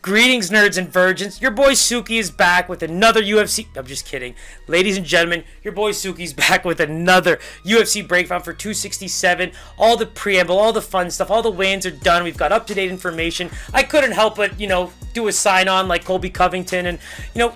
Greetings, nerds and virgins. Your boy Suki is back with another UFC... I'm just kidding. Ladies and gentlemen, your boy Suki's back with another UFC breakdown for 267. All the preamble, all the fun stuff, all the weigh-ins are done. We've got up-to-date information. I couldn't help but, do a sign-on like Colby Covington. And,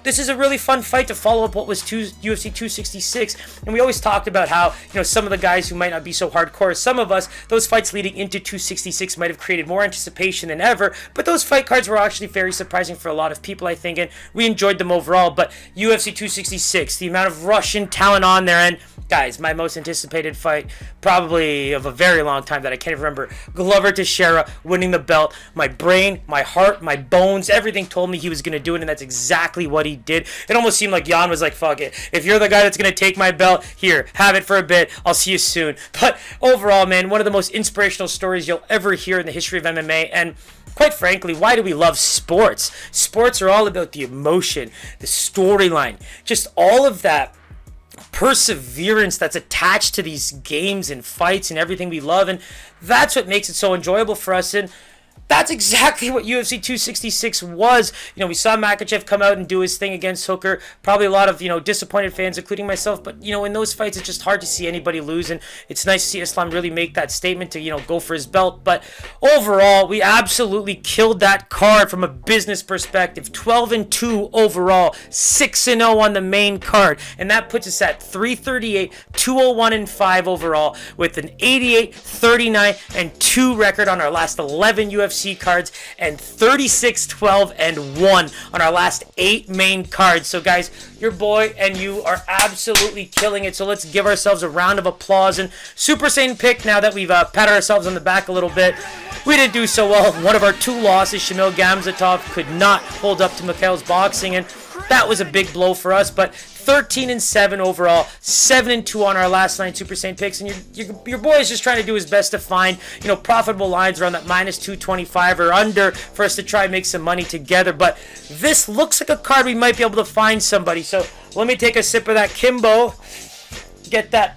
this is a really fun fight to follow up what was UFC 266. And we always talked about how, some of the guys who might not be so hardcore as some of us, those fights leading into 266 might have created more anticipation than ever. But those fight cards were actually very surprising for a lot of people, I think, and we enjoyed them overall. But UFC 266, the amount of Russian talent on there, and guys, my most anticipated fight probably of a very long time that I can't even remember. Glover Teixeira winning the belt. My brain, my heart, my bones, everything told me he was going to do it, and that's exactly what he did. It almost seemed like Gian was like, fuck it. If you're the guy that's going to take my belt, here, have it for a bit. I'll see you soon. But overall, man, one of the most inspirational stories you'll ever hear in the history of MMA, and quite frankly, why do we love sports? Sports are all about the emotion, the storyline, just all of that perseverance that's attached to these games and fights and everything we love, and that's what makes it so enjoyable for us. And that's exactly what UFC 266 was. We saw Makhachev come out and do his thing against Hooker. Probably a lot of, disappointed fans, including myself. But, in those fights, it's just hard to see anybody lose. And it's nice to see Islam really make that statement to, go for his belt. But overall, we absolutely killed that card from a business perspective. 12-2 overall, 6-0 on the main card. And that puts us at 338, 201-5 overall with an 88, 39-2 record on our last 11 UFC cards and 36-12-1 on our last 8 main cards. So guys, your boy and you are absolutely killing it. So let's give ourselves a round of applause. And Super Saiyan pick, now that we've patted ourselves on the back a little bit, we didn't do so well. One of our 2 losses, Shamil Gamzatov, could not hold up to Mikhail's boxing, and that was a big blow for us. But 13-7 overall, 7-2 on our last 9 Super Saiyan picks, and your boy is just trying to do his best to find profitable lines around that -225 or under for us to try and make some money together. But this looks like a card we might be able to find somebody. So let me take a sip of that Kimbo, get that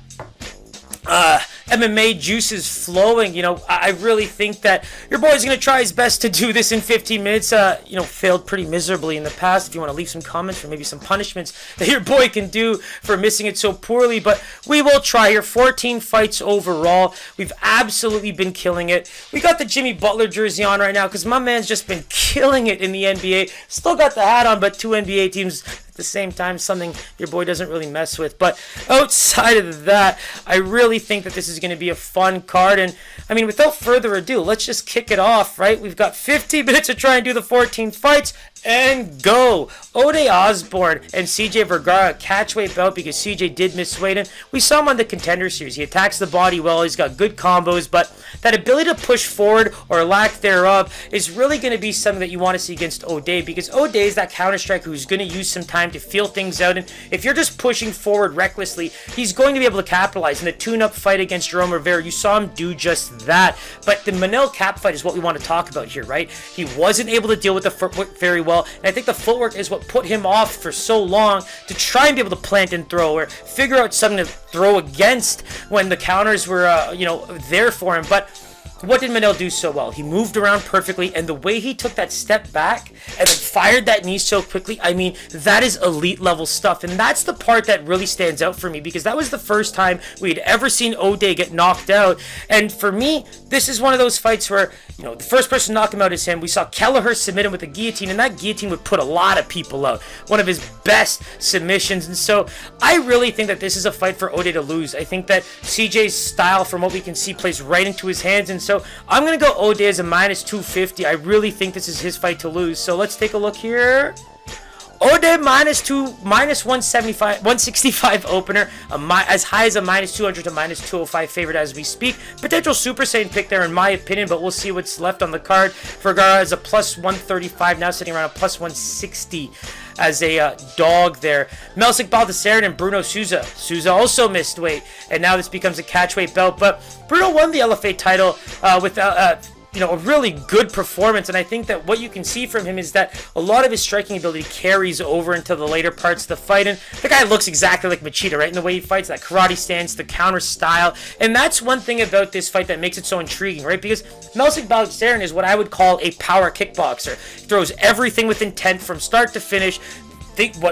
MMA juices flowing. I really think that your boy's going to try his best to do this in 15 minutes. Failed pretty miserably in the past. If you want to leave some comments or maybe some punishments that your boy can do for missing it so poorly. But we will try here. 14 fights overall. We've absolutely been killing it. We got the Jimmy Butler jersey on right now because my man's just been killing it in the NBA. Still got the hat on, but 2 NBA teams at the same time, something your boy doesn't really mess with. But outside of that, I really think that this is going to be a fun card. And I mean, without further ado, let's just kick it off, right? We've got 50 minutes to try and do the 14 fights and go. Ode Osbourne and CJ Vergara catchweight bout because CJ did miss weight, and we saw him on the Contender Series. He attacks the body well. He's got good combos, but that ability to push forward or lack thereof is really going to be something that you want to see against Ode, because Ode is that counter striker who's going to use some time to feel things out, and if you're just pushing forward recklessly, he's going to be able to capitalize. In the tune-up fight against Jerome Rivera, you saw him do just that. But the Manel Cap fight is what we want to talk about here, right? He wasn't able to deal with the footwork very well, and I think the footwork is what put him off for so long to try and be able to plant and throw or figure out something to throw against when the counters were, there for him. But what did Manel do so well? He moved around perfectly, and the way he took that step back and then fired that knee so quickly, I mean, that is elite level stuff. And that's the part that really stands out for me, because that was the first time we'd ever seen Ode get knocked out. And for me, this is one of those fights where, the first person to knock him out is him. We saw Kelleher submit him with a guillotine, and that guillotine would put a lot of people out. One of his best submissions. And so I really think that this is a fight for Ode to lose. I think that CJ's style, from what we can see, plays right into his hands. And so I'm going to go Ode as a -250. I really think this is his fight to lose. So let's take a look here. Ode -175, 165 opener, as high as a -200 to -205 favorite as we speak. Potential Super Saiyan pick there in my opinion, but we'll see what's left on the card. Vergara is a +135, now sitting around a +160 as a dog there. Melsik, Baghdasaryan, and Bruno Souza. Souza also missed weight, and now this becomes a catchweight belt. But Bruno won the LFA title with a really good performance, and I think that what you can see from him is that a lot of his striking ability carries over into the later parts of the fight, and the guy looks exactly like Machida, right? In the way he fights, that karate stance, the counter style, and that's one thing about this fight that makes it so intriguing, right? Because Melsik Baghdasaryan is what I would call a power kickboxer. He throws everything with intent from start to finish.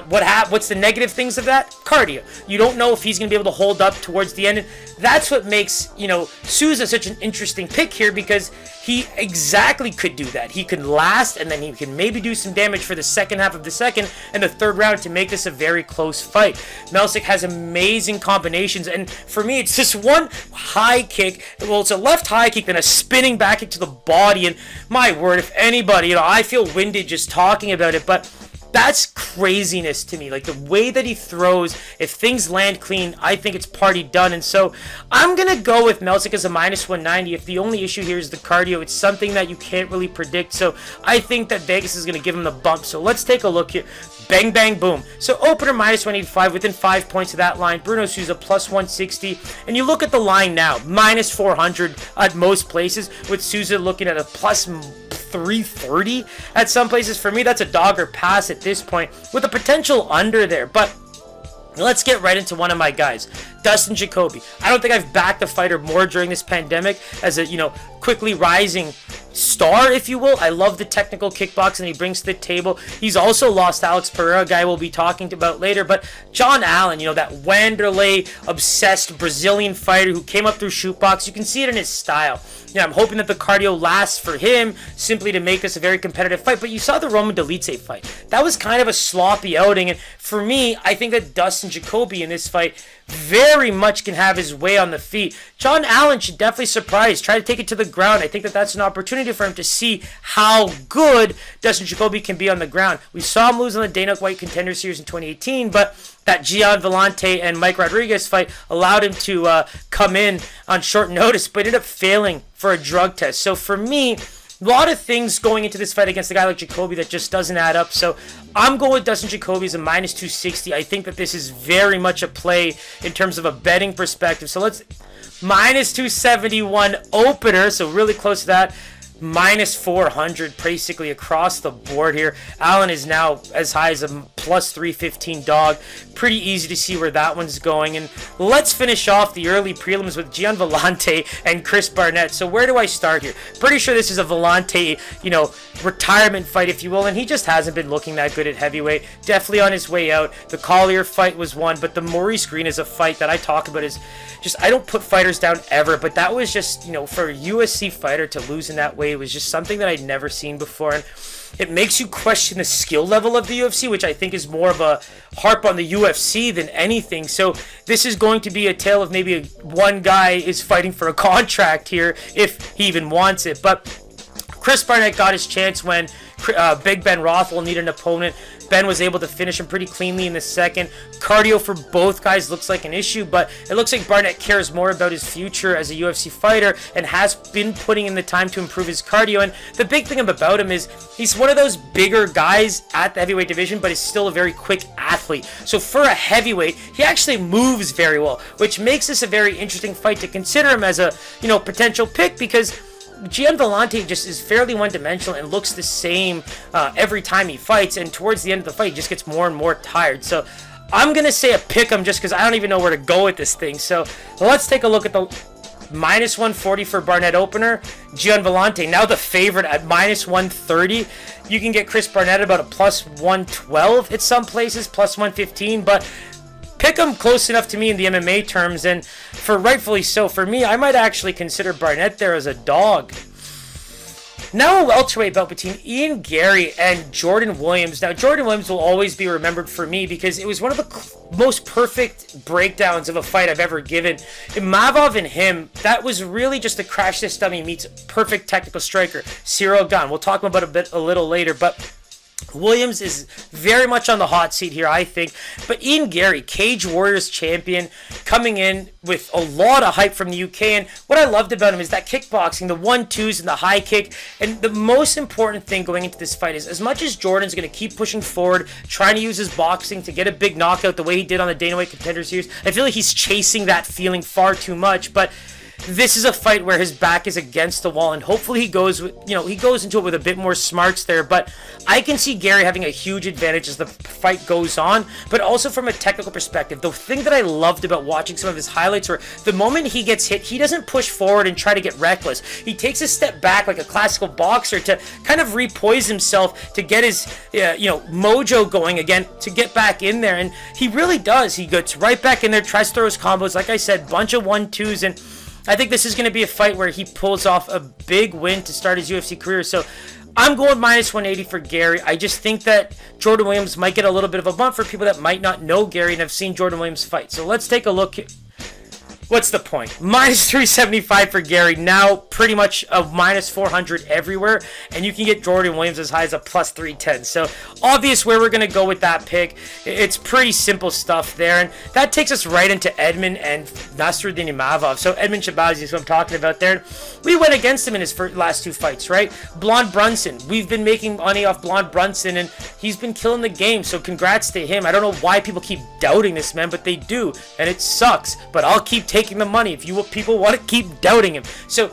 What's the negative things of that? Cardio. You don't know if he's going to be able to hold up towards the end. And that's what makes, Souza such an interesting pick here, because he exactly could do that. He could last, and then he can maybe do some damage for the second half of the second and the third round to make this a very close fight. Melsik has amazing combinations, and for me, it's just one high kick. Well, it's a left high kick, then a spinning back kick to the body, and my word, if anybody, I feel winded just talking about it, but that's craziness to me. Like, the way that he throws, if things land clean, I think it's party done. And so I'm going to go with Melsik as a minus 190. If the only issue here is the cardio, it's something that you can't really predict. So I think that Vegas is going to give him the bump. So let's take a look here. Bang, bang, boom. So opener minus 185, within 5 points of that line. Bruno Souza plus 160. And you look at the line now, minus 400 at most places, with Souza looking at a plus 330 at some places. For me, that's a dog or pass at this point, with a potential under there. But let's get right into one of my guys, Dustin Jacoby. I don't think I've backed a fighter more during this pandemic as a, quickly rising star, if you will. I love the technical kickboxing he brings to the table. He's also lost Alex Pereira, a guy we'll be talking about later. But John Allan, that Wanderlei-obsessed Brazilian fighter who came up through shootbox, you can see it in his style. I'm hoping that the cardio lasts for him, simply to make this a very competitive fight. But you saw the Roman Dolidze fight. That was kind of a sloppy outing. And for me, I think that Dustin Jacoby in this fight very much can have his way on the feet. John Allan should definitely surprise, try to take it to the ground. I think that that's an opportunity for him to see how good Dustin Jacoby can be on the ground. We saw him lose on the Dana White Contender Series in 2018, but that Gian, Villante, and Mike Rodriguez fight allowed him to come in on short notice, but ended up failing for a drug test. So for me, a lot of things going into this fight against a guy like Jacoby that just doesn't add up. So I'm going with Dustin Jacoby as a minus 260. I think that this is very much a play in terms of a betting perspective. So let's minus 271 opener. So really close to that. Minus 400 basically across the board here. Allan is now as high as a plus 315 dog. Pretty easy to see where that one's going. And let's finish off the early prelims with Gian Villante and Chris Barnett. So where do I start here? Pretty sure this is a Villante, retirement fight, if you will. And he just hasn't been looking that good at heavyweight. Definitely on his way out. The Collier fight was one, but the Maurice Green is a fight that I talk about is just, I don't put fighters down ever, but that was just, for a USC fighter to lose in that way, it was just something that I'd never seen before. And it makes you question the skill level of the UFC, which I think is more of a harp on the UFC than anything. So this is going to be a tale of maybe one guy is fighting for a contract here, if he even wants it. But Chris Barnett got his chance when Big Ben Rothwell needed an opponent. Ben was able to finish him pretty cleanly in the second. Cardio for both guys looks like an issue, but it looks like Barnett cares more about his future as a UFC fighter and has been putting in the time to improve his cardio. And the big thing about him is he's one of those bigger guys at the heavyweight division, but is still a very quick athlete. So for a heavyweight, he actually moves very well, which makes this a very interesting fight to consider him as a potential pick, because Gian Villante just is fairly one-dimensional and looks the same every time he fights, and towards the end of the fight, he just gets more and more tired. So I'm going to say a pick 'em just because I don't even know where to go with this thing. So let's take a look at the minus 140 for Barnett opener. Gian Villante, now the favorite at minus 130. You can get Chris Barnett about a plus 112 at some places, plus 115, but pick him close enough to me in the MMA terms, and for rightfully so. For me, I might actually consider Barnett there as a dog. Now a welterweight bout between Ian Garry and Jordan Williams. Now, Jordan Williams will always be remembered for me because it was one of the most perfect breakdowns of a fight I've ever given. In Mavov and him, that was really just a crash test dummy meets perfect technical striker, Cyril Gane. We'll talk about it a little later, but Williams is very much on the hot seat here, I think. But Ian Garry, Cage Warriors champion, coming in with a lot of hype from the UK. And what I loved about him is that kickboxing, the 1-2s and the high kick. And the most important thing going into this fight is, as much as Jordan's going to keep pushing forward, trying to use his boxing to get a big knockout the way he did on the Dana White Contender Series, I feel like he's chasing that feeling far too much. But this is a fight where his back is against the wall, and hopefully he goes with, he goes into it with a bit more smarts there. But I can see Garry having a huge advantage as the fight goes on, but also from a technical perspective. The thing that I loved about watching some of his highlights were the moment he gets hit, he doesn't push forward and try to get reckless. He takes a step back like a classical boxer to kind of repoise himself to get his mojo going again, to get back in there, and he really does. He gets right back in there, tries to throw his combos, like I said, bunch of 1-2s, and I think this is going to be a fight where he pulls off a big win to start his UFC career. So I'm going minus 180 for Garry. I just think that Jordan Williams might get a little bit of a bump for people that might not know Garry and have seen Jordan Williams fight. So let's take a look. What's the point? Minus 375 for Garry. Now pretty much a minus 400 everywhere. And you can get Jordan Williams as high as a plus 310. So obvious where we're going to go with that pick. It's pretty simple stuff there. And that takes us right into Edmund and Nasruddin Imavov. So Edmund Shahbazyan is what I'm talking about there. We went against him in his last two fights, right? Blonde Brunson. We've been making money off Blonde Brunson, and he's been killing the game. So congrats to him. I don't know why people keep doubting this man, but they do. And it sucks. But I'll keep taking the money if people want to keep doubting him. So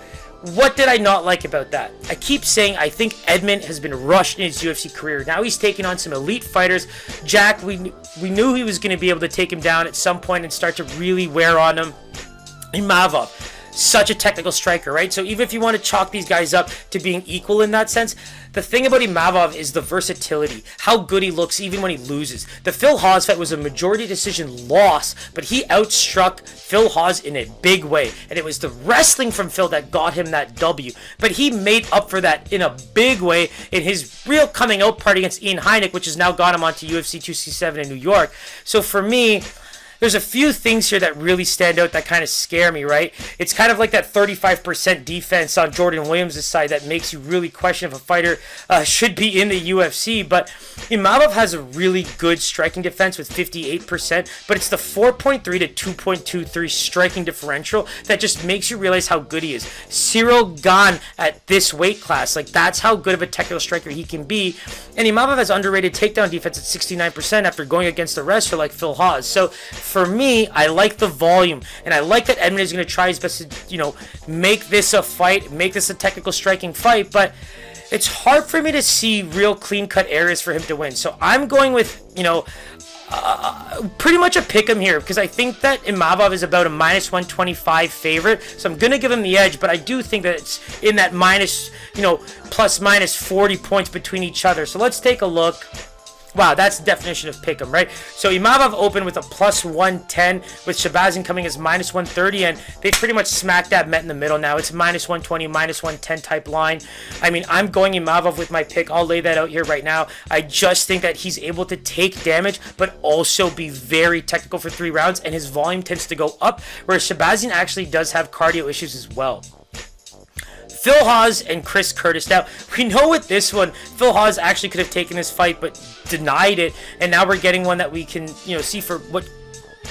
what did I not like about that? I keep saying I think Edmund has been rushed in his UFC career. Now he's taking on some elite fighters. Jack, we knew he was going to be able to take him down at some point and start to really wear on him. Imavov, such a technical striker, right? So even if you want to chalk these guys up to being equal in that sense, the thing about Imavov is the versatility, how good he looks even when he loses. The Phil Hawes fight was a majority decision loss, but he outstruck Phil Hawes in a big way, and it was the wrestling from Phil that got him that W. But he made up for that in a big way in his real coming out party against Ian Heinick, which has now got him onto UFC 267 in New York. So for me, there's a few things here that really stand out that kind of scare me, right? It's kind of like that 35% defense on Jordan Williams' side that makes you really question if a fighter should be in the UFC. But Imavov has a really good striking defense with 58%, but it's the 4.3 to 2.23 striking differential that just makes you realize how good he is. Cyril Gane at this weight class, like that's how good of a technical striker he can be. And Imavov has underrated takedown defense at 69% after going against a wrestler like Phil Hawes. So for me, I like the volume, and I like that Edmund is going to try his best to, make this a fight, make this a technical striking fight, but it's hard for me to see real clean-cut areas for him to win. So I'm going with, pretty much a pick 'em here, because I think that Imavov is about a minus 125 favorite, so I'm going to give him the edge, but I do think that it's in that minus, plus minus 40 points between each other. So let's take a look. Wow, that's the definition of pick'em, right? So Imavov opened with a plus 110, with Shahbazyan coming as minus 130, and they pretty much smack that met in the middle now. It's minus 120, minus 110 type line. I mean, I'm going Imavov with my pick. I'll lay that out here right now. I just think that he's able to take damage, but also be very technical for 3 rounds, and his volume tends to go up, whereas Shahbazyan actually does have cardio issues as well. Phil Hawes and Chris Curtis. Now, we know with this one, Phil Hawes actually could have taken this fight, but denied it, and now we're getting one that we can, see for what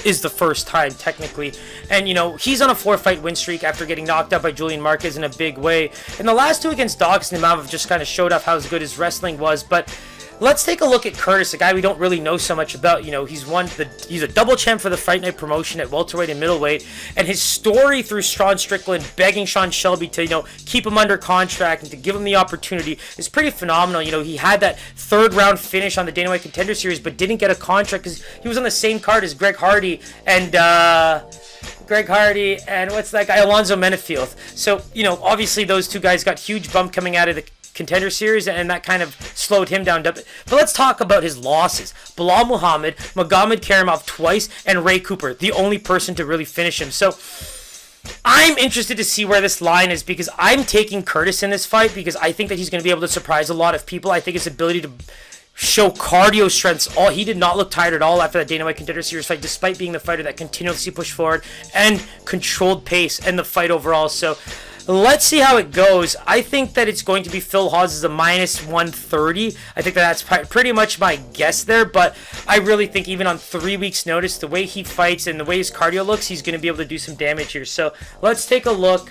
is the first time, technically. And, he's on a 4-fight win streak after getting knocked out by Julian Marquez in a big way. And the last 2 against Dogs and Imavov just kind of showed off how good his wrestling was, but let's take a look at Curtis, a guy we don't really know so much about. He's a double champ for the Fight Night promotion at welterweight and middleweight, and his story through Sean Strickland begging Sean Shelby to, keep him under contract and to give him the opportunity is pretty phenomenal. He had that 3rd round finish on the Dana White Contender Series, but didn't get a contract because he was on the same card as Greg Hardy and what's that guy, Alonzo Menefield. So, obviously those 2 guys got huge bump coming out of the Contender Series, and that kind of slowed him down. But let's talk about his losses. Bilal Muhammad, Magomed Karimov twice, and Ray Cooper, the only person to really finish him. So I'm interested to see where this line is, because I'm taking Curtis in this fight because I think that he's going to be able to surprise a lot of people. I think his ability to show cardio strengths. He did not look tired at all after that Dana White Contender Series fight, despite being the fighter that continuously pushed forward and controlled pace and the fight overall. So let's see how it goes. I think that it's going to be Phil Hawes as a minus 130. I think that's pretty much my guess there, but I really think even on 3 weeks' notice, the way he fights and the way his cardio looks, he's going to be able to do some damage here. So let's take a look.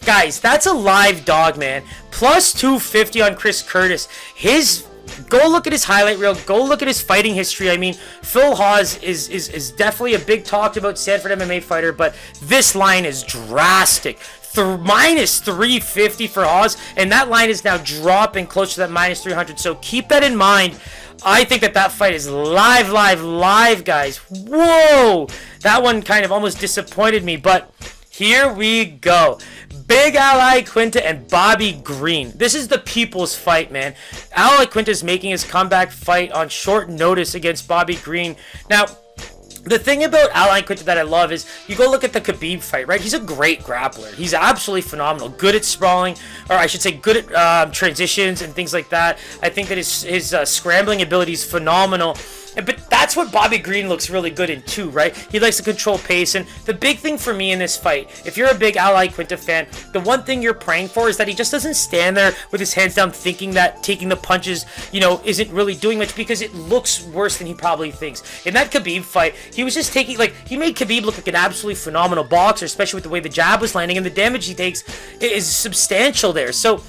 Guys, that's a live dog, man. Plus 250 on Chris Curtis. His Go look at his highlight reel. Go look at his fighting history. I mean, Phil Hawes is definitely a big talked about Stanford MMA fighter, but this line is drastic. Minus 350 for Hawes, and that line is now dropping close to that minus 300. So keep that in mind. I think that fight is live, guys. Whoa! That one kind of almost disappointed me, but here we go. Big Al Iaquinta and Bobby Green. This is the people's fight, man. Al Iaquinta is making his comeback fight on short notice against Bobby Green. Now, the thing about Al Iaquinta that I love is you go look at the Khabib fight, right? He's a great grappler. He's absolutely phenomenal. Good at sprawling, or I should say good at transitions and things like that. I think that his scrambling ability is phenomenal. But that's what Bobby Green looks really good in too, right? He likes to control pace. And the big thing for me in this fight, if you're a big Al Iaquinta fan, the one thing you're praying for is that he just doesn't stand there with his hands down thinking that taking the punches, isn't really doing much, because it looks worse than he probably thinks. In that Khabib fight, he was just taking, he made Khabib look like an absolutely phenomenal boxer, especially with the way the jab was landing, and the damage he takes is substantial there. So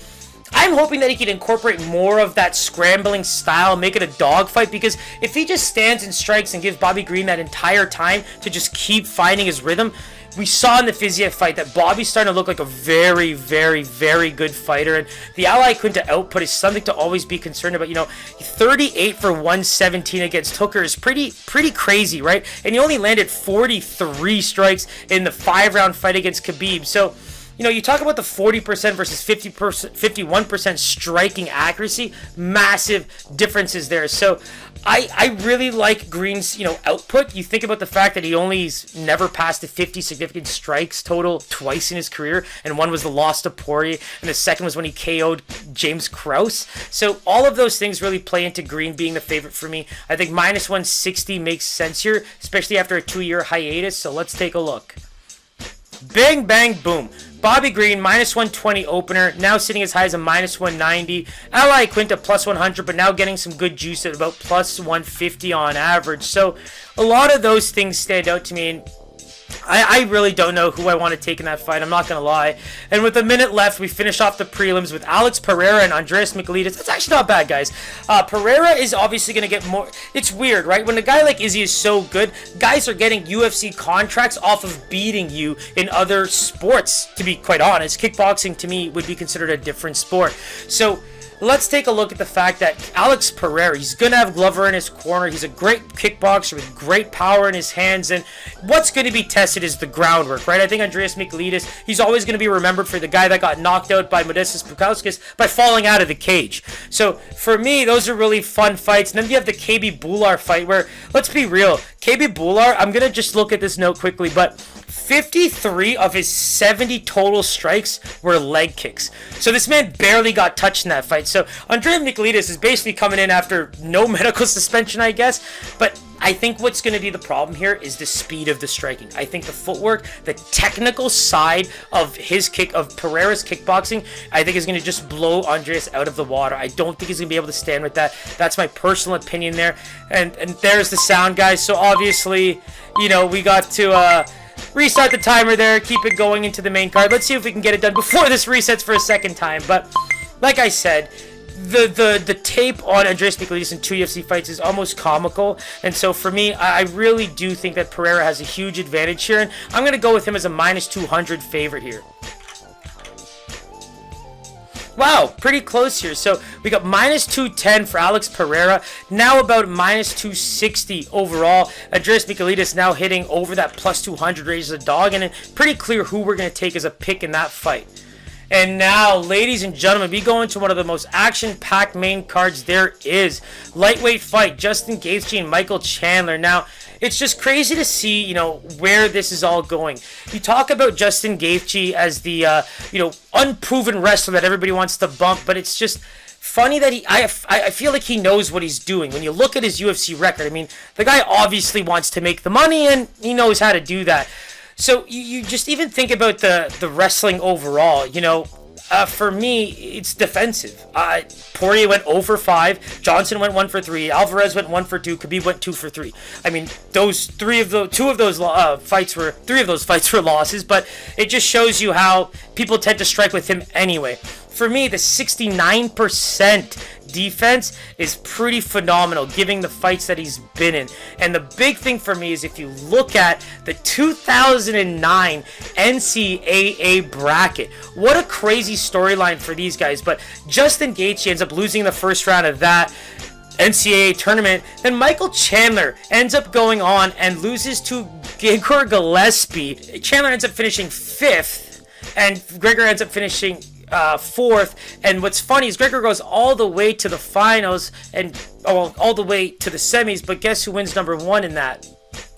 I'm hoping that he can incorporate more of that scrambling style, make it a dogfight, because if he just stands and strikes and gives Bobby Green that entire time to just keep finding his rhythm, we saw in the Fiziev fight that Bobby's starting to look like a very, very, very good fighter, and the Al Iaquinta output is something to always be concerned about. 38 for 117 against Hooker is pretty crazy, right? And he only landed 43 strikes in the 5-round fight against Khabib. So, you talk about the 40% versus 51% striking accuracy, massive differences there. So I really like Green's, output. You think about the fact that he only's never passed the 50 significant strikes total twice in his career, and one was the loss to Poirier, and the second was when he KO'd James Krause. So all of those things really play into Green being the favorite for me. I think minus 160 makes sense here, especially after a 2-year hiatus. So let's take a look. Bang, bang, boom. Bobby Green, minus 120 opener, now sitting as high as a minus 190. Al Iaquinta, plus 100, but now getting some good juice at about plus 150 on average. So a lot of those things stand out to me, and I really don't know who I want to take in that fight. I'm not going to lie. And with a minute left, we finish off the prelims with Alex Pereira and Andreas Michailidis. That's actually not bad, guys. Pereira is obviously going to get more. It's weird, right? When a guy like Izzy is so good, guys are getting UFC contracts off of beating you in other sports, to be quite honest. Kickboxing, to me, would be considered a different sport. So let's take a look at the fact that Alex Pereira, he's going to have Glover in his corner. He's a great kickboxer with great power in his hands. And what's going to be tested is the groundwork, right? I think Andreas Michailidis, he's always going to be remembered for the guy that got knocked out by Modestas Bukauskas by falling out of the cage. So for me, those are really fun fights. And then you have the KB Bular fight where, let's be real, KB Bular, I'm going to just look at this note quickly, but 53 of his 70 total strikes were leg kicks. So this man barely got touched in that fight. So Andreas Michailidis is basically coming in after no medical suspension, I guess. But I think what's going to be the problem here is the speed of the striking. I think the footwork, the technical side of Pereira's kickboxing, I think is going to just blow Andreas out of the water. I don't think he's going to be able to stand with that. That's my personal opinion there. And there's the sound, guys. So obviously, we got to restart the timer there, keep it going into the main card. Let's see if we can get it done before this resets for a second time. But like I said, the tape on Andreas Michailidis in 2 UFC fights is almost comical, and so for me, I really do think that Pereira has a huge advantage here, and I'm going to go with him as a minus 200 favorite here. Wow, pretty close here. So we got minus 210 for Alex Pereira. Now about minus 260 overall. Andreas Michailidis now hitting over that plus 200 range as a dog. And it's pretty clear who we're going to take as a pick in that fight. And now, ladies and gentlemen, we go into one of the most action-packed main cards there is. Lightweight fight, Justin Gaethje and Michael Chandler. Now, it's just crazy to see, where this is all going. You talk about Justin Gaethje as the, unproven wrestler that everybody wants to bump, but it's just funny that I feel like he knows what he's doing. When you look at his UFC record, I mean, the guy obviously wants to make the money, and he knows how to do that. So you just even think about the wrestling overall, for me, it's defensive. Poirier went 0 for 5, Johnson went 1 for 3, Alvarez went 1 for 2, Khabib went 2 for 3. I mean, two of those fights were losses, but it just shows you how people tend to strike with him anyway. For me, the 69% defense is pretty phenomenal, given the fights that he's been in. And the big thing for me is if you look at the 2009 NCAA bracket, what a crazy storyline for these guys. But Justin Gaethje ends up losing the first round of that NCAA tournament. Then Michael Chandler ends up going on and loses to Gregor Gillespie. Chandler ends up finishing 5th, and Gregor ends up finishing 4th. And what's funny is Gregor goes all the way to the finals and all the way to the semis, but guess who wins number 1 in that?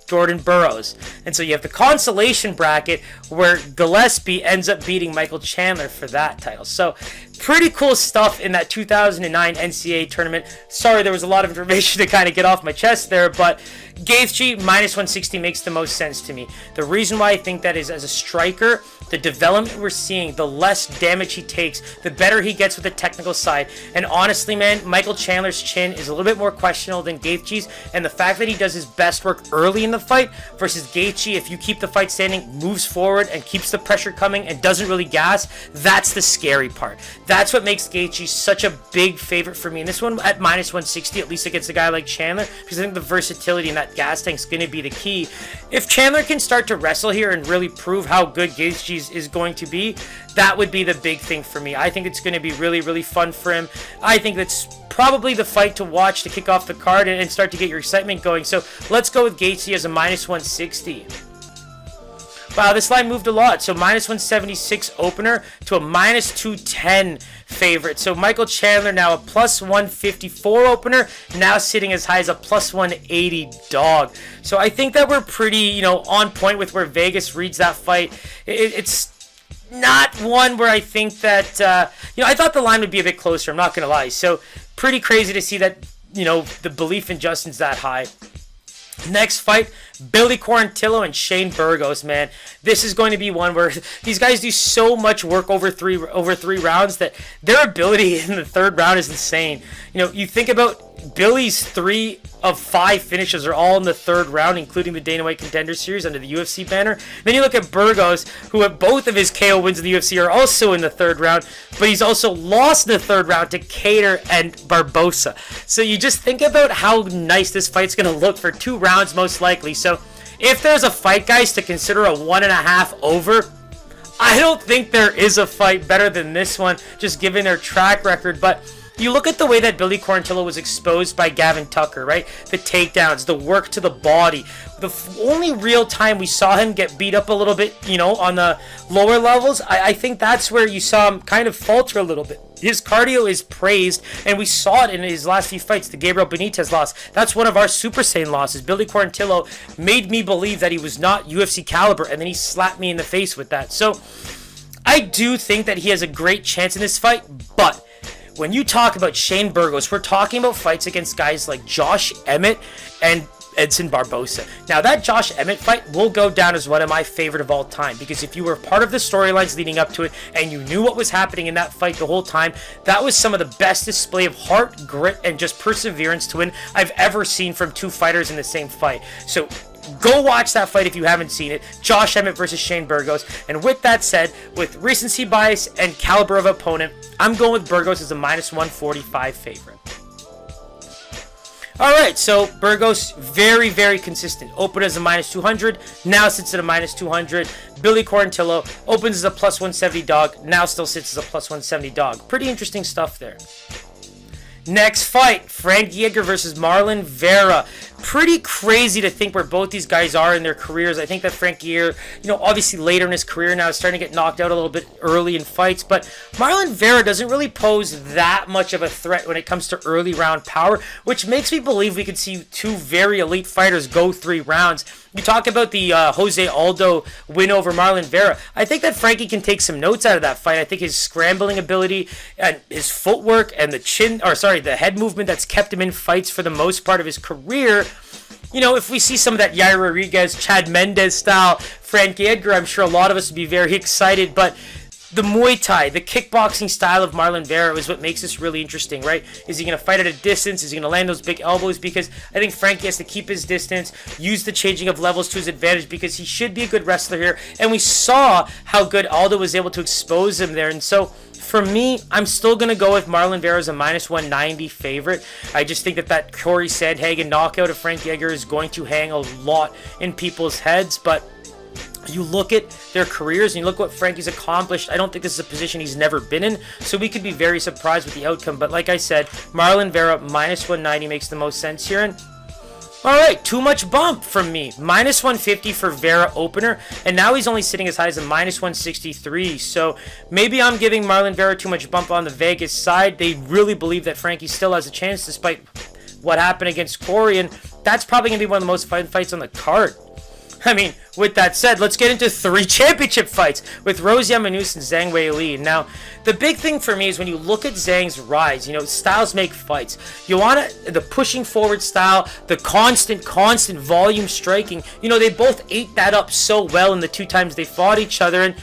Jordan Burroughs. And so you have the consolation bracket where Gillespie ends up beating Michael Chandler for that title. So pretty cool stuff in that 2009 NCAA tournament. Sorry, there was a lot of information to kind of get off my chest there, but Gaethje minus 160 makes the most sense to me. The reason why I think that is, as a striker, the development we're seeing, the less damage he takes, the better he gets with the technical side. And honestly, man, Michael Chandler's chin is a little bit more questionable than Gaethje's, and the fact that he does his best work early in the fight versus Gaethje, if you keep the fight standing, moves forward and keeps the pressure coming and doesn't really gas, that's the scary part. That's what makes Gaethje such a big favorite for me. And this one at minus 160, at least against a guy like Chandler, because I think the versatility in that gas tank is going to be the key. If Chandler can start to wrestle here and really prove how good Gaethje is going to be, that would be the big thing for me. I think it's going to be really, really fun for him. I think that's probably the fight to watch to kick off the card and start to get your excitement going. So let's go with Gaethje as a minus 160. Wow, this line moved a lot. So minus 176 opener to a minus 210 favorite. So Michael Chandler now a plus 154 opener, now sitting as high as a plus 180 dog. So I think that we're pretty, on point with where Vegas reads that fight. It's not one where I think that, I thought the line would be a bit closer, I'm not going to lie. So pretty crazy to see that, the belief in Justin's that high. Next fight, Billy Quarantillo and Shane Burgos, man. This is going to be one where these guys do so much work over three rounds that their ability in the third round is insane. You think about Billy's 3 of 5 finishes are all in the third round, including the Dana White Contender Series under the UFC banner. Then you look at Burgos, who at both of his KO wins in the UFC are also in the third round, but he's also lost in the third round to Cater and Barbosa. So you just think about how nice this fight's going to look for 2 rounds most likely. So if there's a fight, guys, to consider a 1.5 over, I don't think there is a fight better than this one, just given their track record. But you look at the way that Billy Quarantillo was exposed by Gavin Tucker, right? The takedowns, the work to the body. The only real time we saw him get beat up a little bit, on the lower levels, I think that's where you saw him kind of falter a little bit. His cardio is praised, and we saw it in his last few fights. The Gabriel Benitez loss, that's one of our Super Saiyan losses. Billy Quarantillo made me believe that he was not UFC caliber, and then he slapped me in the face with that. So I do think that he has a great chance in this fight, but when you talk about Shane Burgos, we're talking about fights against guys like Josh Emmett and Edson Barbosa. Now, that Josh Emmett fight will go down as one of my favorite of all time, because if you were part of the storylines leading up to it and you knew what was happening in that fight the whole time, that was some of the best display of heart, grit, and just perseverance to win I've ever seen from 2 fighters in the same fight. So go watch that fight if you haven't seen it. Josh Emmett versus Shane Burgos. And with that said, with recency bias and caliber of opponent, I'm going with Burgos as a minus 145 favorite. Alright, so Burgos, very, very consistent. Opened as a minus 200, now sits at a minus 200. Billy Quarantillo opens as a plus 170 dog, now still sits as a plus 170 dog. Pretty interesting stuff there. Next fight, Frankie Edgar versus Marlon Vera. Pretty crazy to think where both these guys are in their careers. I think that Frankie Edgar, obviously later in his career now, is starting to get knocked out a little bit early in fights. But Marlon Vera doesn't really pose that much of a threat when it comes to early round power, which makes me believe we could see 2 very elite fighters go 3 rounds. You talk about the Jose Aldo win over Marlon Vera. I think that Frankie can take some notes out of that fight. I think his scrambling ability and his footwork and the head movement that's kept him in fights for the most part of his career. If we see some of that Yair Rodriguez, Chad Mendes style Frankie Edgar, I'm sure a lot of us would be very excited. But the Muay Thai, the kickboxing style of Marlon Vera is what makes this really interesting, right? Is he going to fight at a distance? Is he going to land those big elbows? Because I think Frankie has to keep his distance, use the changing of levels to his advantage, because he should be a good wrestler here. And we saw how good Aldo was able to expose him there. And so For me, I'm still going to go with Marlon Vera as a minus 190 favorite. I just think that Corey Sandhagen knockout of Frankie Edgar is going to hang a lot in people's heads, but you look at their careers and you look what Frankie's accomplished. I don't think this is a position he's never been in, so we could be very surprised with the outcome. But like I said, Marlon Vera minus 190 makes the most sense here. And all right, too much bump from me. Minus 150 for Vera opener, and now he's only sitting as high as a minus 163. So maybe I'm giving Marlon Vera too much bump on the Vegas side. They really believe that Frankie still has a chance despite what happened against Corey, and that's probably going to be one of the most fun fights on the card. I mean, with that said, let's get into 3 championship fights with Rose Namajunas and Zhang Weili. Now, the big thing for me is when you look at Zhang's rise, styles make fights. You want the pushing forward style, the constant volume striking. They both ate that up so well in the 2 times they fought each other. And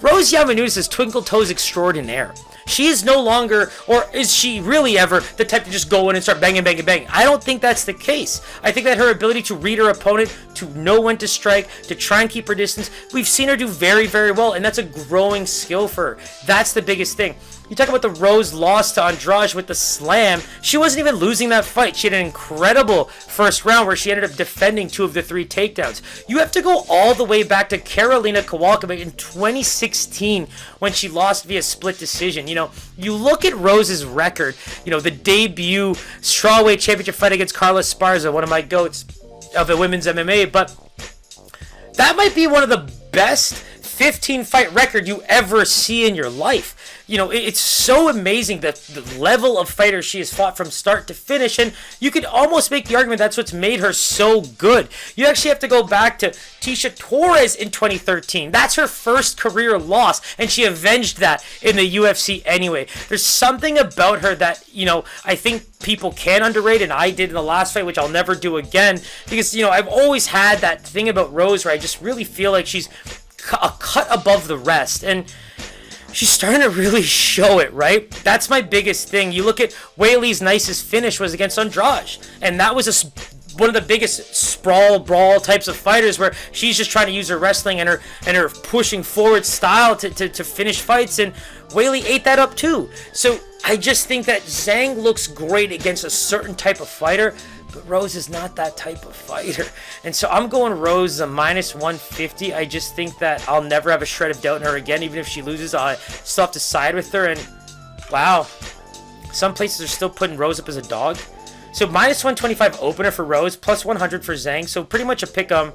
Rose Namajunas is twinkle toes extraordinaire. She is no longer, or is she really ever, the type to just go in and start banging. I don't think that's the case. I think that her ability to read her opponent, to know when to strike, to try and keep her distance, we've seen her do very, very well, and that's a growing skill for her. That's the biggest thing. You talk about the Rose loss to Andrade with the slam. She wasn't even losing that fight. She had an incredible first round where she ended up defending 2 of the 3 takedowns. You have to go all the way back to Karolina Kowalkiewicz in 2016 when she lost via split decision. You look at Rose's record, the debut strawweight championship fight against Carla Esparza, one of my goats of the women's MMA, but that might be one of the best 15-fight record you ever see in your life. It's so amazing the level of fighter she has fought from start to finish, and you could almost make the argument that's what's made her so good. You actually have to go back to Tecia Torres in 2013. That's her first career loss, and she avenged that in the UFC anyway. There's something about her that, I think people can underrate, and I did in the last fight, which I'll never do again, because, I've always had that thing about Rose where I just really feel like she's a cut above the rest, and she's starting to really show it, right? That's my biggest thing. You look at Weili's nicest finish was against Andrade, and that was one of the biggest sprawl brawl types of fighters where she's just trying to use her wrestling and her pushing forward style to finish fights, and Weili ate that up too. So I just think that Zhang looks great against a certain type of fighter, but Rose is not that type of fighter. And so I'm going Rose a minus 150. I just think that I'll never have a shred of doubt in her again. Even if she loses, I still have to side with her. And wow, some places are still putting Rose up as a dog. So minus 125 opener for Rose, plus 100 for Zhang. So pretty much a pick 'em.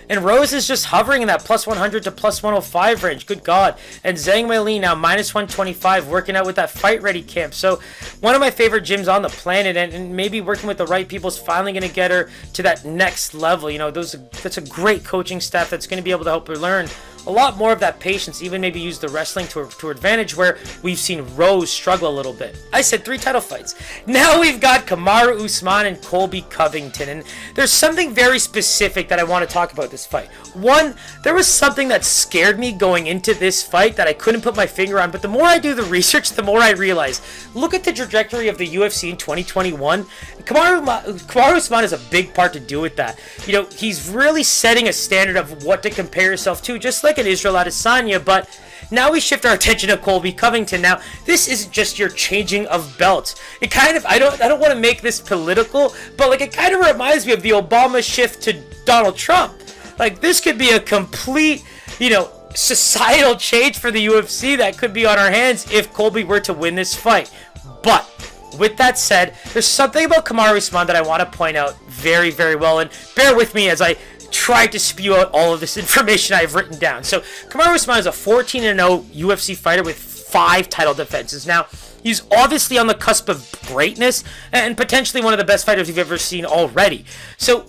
And Rose is just hovering in that plus 100 to plus 105 range. Good God. And Zhang Weili now minus 125, working out with that Fight Ready camp. So one of my favorite gyms on the planet, and maybe working with the right people is finally going to get her to that next level. That's a great coaching staff that's going to be able to help her learn a lot more of that patience, even maybe use the wrestling to her advantage, where we've seen Rose struggle a little bit. I said 3 title fights. Now we've got Kamaru Usman and Colby Covington, and there's something very specific that I want to talk about this fight. One, there was something that scared me going into this fight that I couldn't put my finger on, but the more I do the research, the more I realize. Look at the trajectory of the UFC in 2021. Kamaru Usman has a big part to do with that. He's really setting a standard of what to compare yourself to, just like an Israel Adesanya, but now we shift our attention to Colby Covington. Now, this isn't just your changing of belts. It kind of, I don't want to make this political, but it kind of reminds me of the Obama shift to Donald Trump. This could be a complete, societal change for the UFC that could be on our hands if Colby were to win this fight. But with that said, there's something about Kamaru Usman that I want to point out very, very well, and bear with me as I try to spew out all of this information I've written down. So Kamaru Usman is a 14-0 UFC fighter with 5 title defenses. Now, he's obviously on the cusp of greatness and potentially one of the best fighters we've ever seen already. So,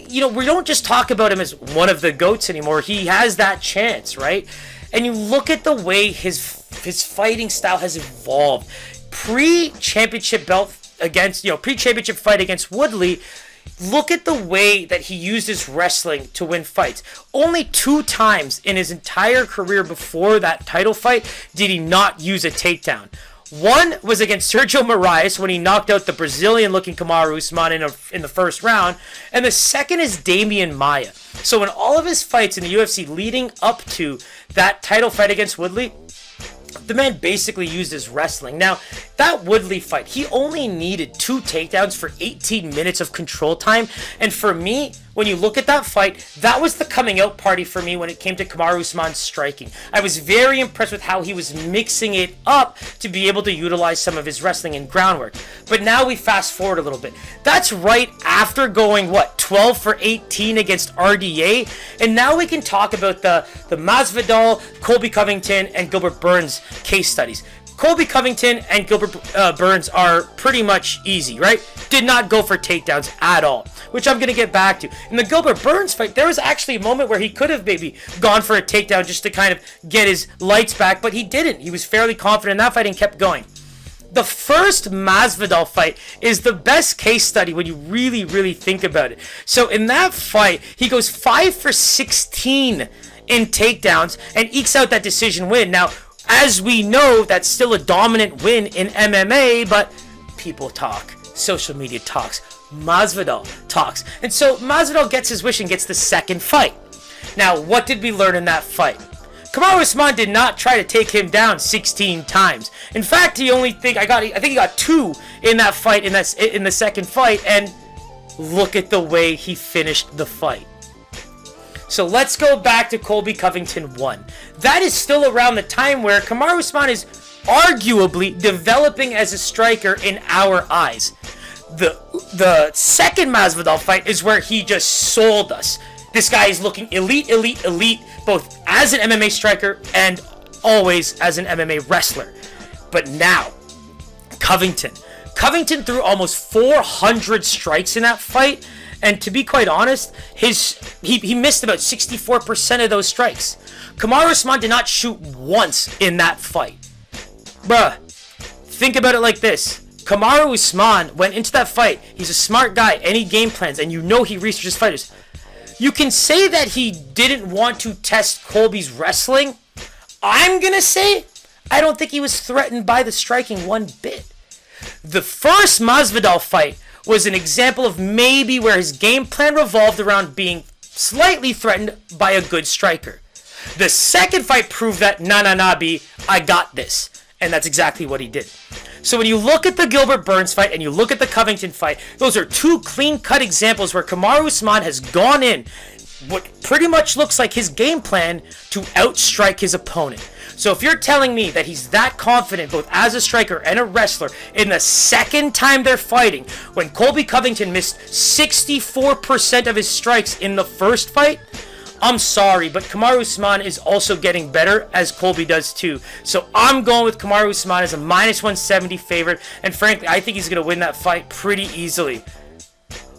we don't just talk about him as one of the GOATs anymore. He has that chance, right? And you look at the way his fighting style has evolved. Pre-championship belt against, pre-championship fight against Woodley, look at the way that he used his wrestling to win fights. Only 2 times in his entire career before that title fight did he not use a takedown. One was against Sergio Moraes when he knocked out the Brazilian-looking Kamaru Usman in the first round, and the second is Damian Maia. So in all of his fights in the UFC leading up to that title fight against Woodley, the man basically used his wrestling. Now, that Woodley fight, he only needed 2 takedowns for 18 minutes of control time. And for me, when you look at that fight, that was the coming out party for me when it came to Kamaru Usman's striking. I was very impressed with how he was mixing it up to be able to utilize some of his wrestling and groundwork. But now we fast forward a little bit. That's right after going, 12 for 18 against RDA. And now we can talk about the Masvidal, Colby Covington, and Gilbert Burns case studies. Colby Covington and Gilbert Burns are pretty much easy, right? Did not go for takedowns at all, which I'm going to get back to. In the Gilbert Burns fight, there was actually a moment where he could have maybe gone for a takedown just to kind of get his lights back, but he didn't. He was fairly confident in that fight and kept going. The first Masvidal fight is the best case study when you really, really think about it. So in that fight, he goes 5 for 16 in takedowns and ekes out that decision win. Now, as we know, that's still a dominant win in MMA, but people talk. Social media talks. Masvidal talks. And so Masvidal gets his wish and gets the second fight. Now, what did we learn in that fight? Kamaru Usman did not try to take him down 16 times. In fact, I think he got 2 in that fight, in the second fight, and look at the way he finished the fight. So let's go back to Colby Covington 1. That is still around the time where Kamaru Usman is arguably developing as a striker in our eyes. The second Masvidal fight is where he just sold us. This guy is looking elite, both as an MMA striker and always as an MMA wrestler. But now, Covington threw almost 400 strikes in that fight. And to be quite honest, he missed about 64% of those strikes. Kamaru Usman did not shoot once in that fight. Bruh, think about it like this. Kamaru Usman went into that fight. He's a smart guy. Any game plans, and you know he researches fighters. You can say that he didn't want to test Colby's wrestling. I'm going to say I don't think he was threatened by the striking one bit. The first Masvidal fight was an example of maybe where his game plan revolved around being slightly threatened by a good striker. The second fight proved that, B, I got this. And that's exactly what he did. So when you look at the Gilbert Burns fight and you look at the Covington fight, those are 2 clean-cut examples where Kamaru Usman has gone in what pretty much looks like his game plan to outstrike his opponent. So if you're telling me that he's that confident both as a striker and a wrestler in the second time they're fighting, when Colby Covington missed 64% of his strikes in the first fight, I'm sorry, but Kamaru Usman is also getting better, as Colby does too. So I'm going with Kamaru Usman as a -170 favorite, and frankly, I think he's going to win that fight pretty easily.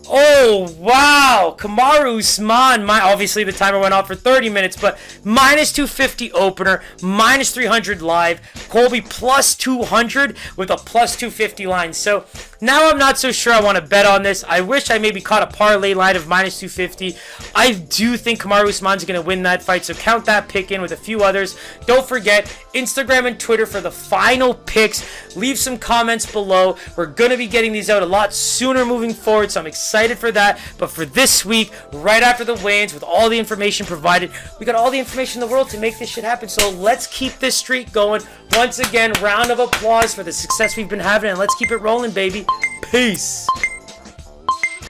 Oh, wow. Kamaru Usman, obviously the timer went off for 30 minutes, but -250 opener, -300 live. Colby +200 with a +250 line. So now I'm not so sure I want to bet on this. I wish I maybe caught a parlay line of -250. I do think Kamaru Usman's going to win that fight, so count that pick in with a few others. Don't forget, Instagram and Twitter for the final picks. Leave some comments below. We're going to be getting these out a lot sooner moving forward, so I'm excited for that. But for this week, right after the weigh-ins, with all the information provided, we got all the information in the world to make this shit happen. So let's keep this streak going. Once again, round of applause for the success we've been having, and let's keep it rolling, baby. Peace.